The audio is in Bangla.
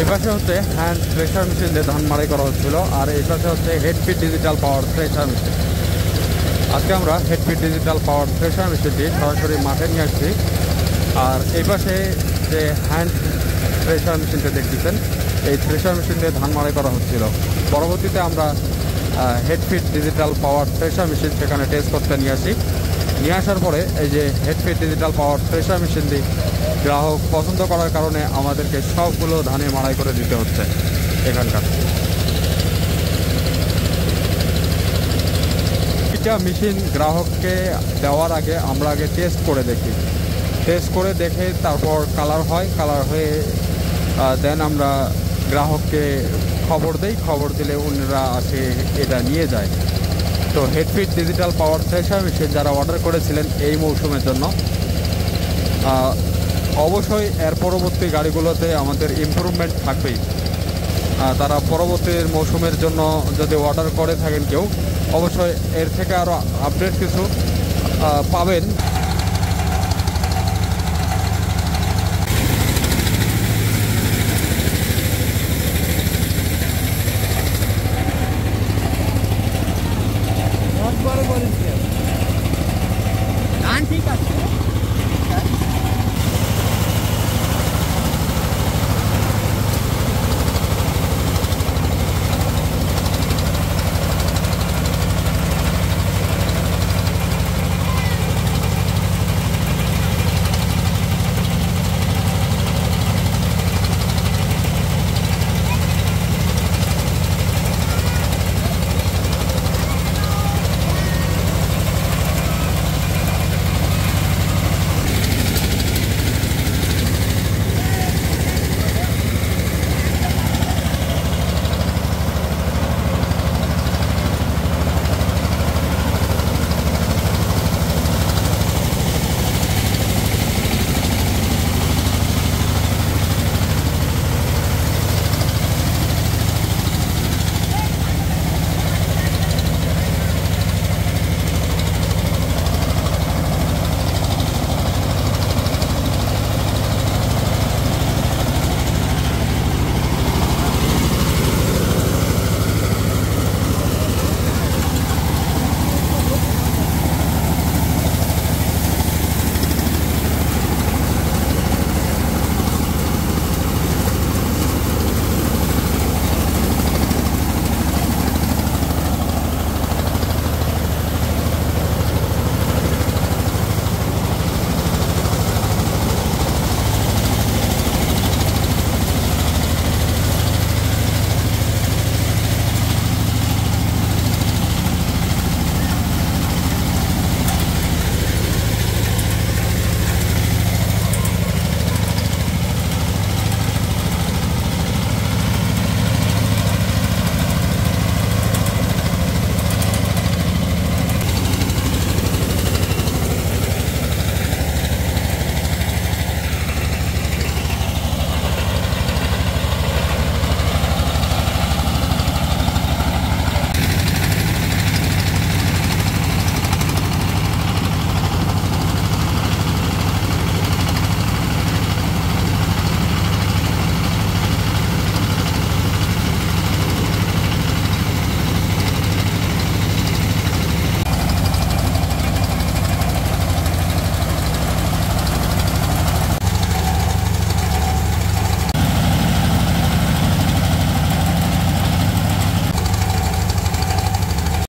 এই পাশে হচ্ছে হ্যান্ড থ্রেশার মেশিন দিয়ে ধান মাড়াই করা হচ্ছিল, আর এই পাশে হচ্ছে হেডফিট ডিজিটাল পাওয়ার থ্রেশার মেশিন। আজকে আমরা হেডফিট ডিজিটাল পাওয়ার থ্রেশার মেশিনটি সরাসরি মাঠে নিয়ে আসছি। আর এই পাশে যে হ্যান্ড থ্রেশার মেশিনটা দেখতেছেন, এই থ্রেশার মেশিন দিয়ে ধান মাড়াই করা হচ্ছিল। পরবর্তীতে আমরা হেডফিট ডিজিটাল পাওয়ার থ্রেশার মেশিন সেখানে টেস্ট করতে নিয়ে আসি। নিয়ে আসার পরে এই যে হেডফিট ডিজিটাল পাওয়ার থ্রেশার মেশিন দিয়ে গ্রাহক পছন্দ করার কারণে আমাদেরকে সবগুলো ধানে মাড়াই করে দিতে হচ্ছে এখানকার। এটা মেশিন গ্রাহককে দেওয়ার আগে আমরা আগে টেস্ট করে দেখি, টেস্ট করে দেখে তারপর কালার হয়, কালার হয়ে দেন আমরা গ্রাহককে খবর দেই, খবর দিলে ওনারা আসে এটা নিয়ে যায়। তো হেডফিট ডিজিটাল পাওয়ার থ্রেশার মেশিন যারা অর্ডার করেছিলেন এই মৌসুমের জন্য, অবশ্যই এর পরবর্তী গাড়িগুলোতে আমাদের ইমপ্রুভমেন্ট থাকবেই। তারা পরবর্তী মৌসুমের জন্য যদি অর্ডার করে থাকেন কেউ, অবশ্যই এর থেকে আরও আপডেট কিছু পাবেন।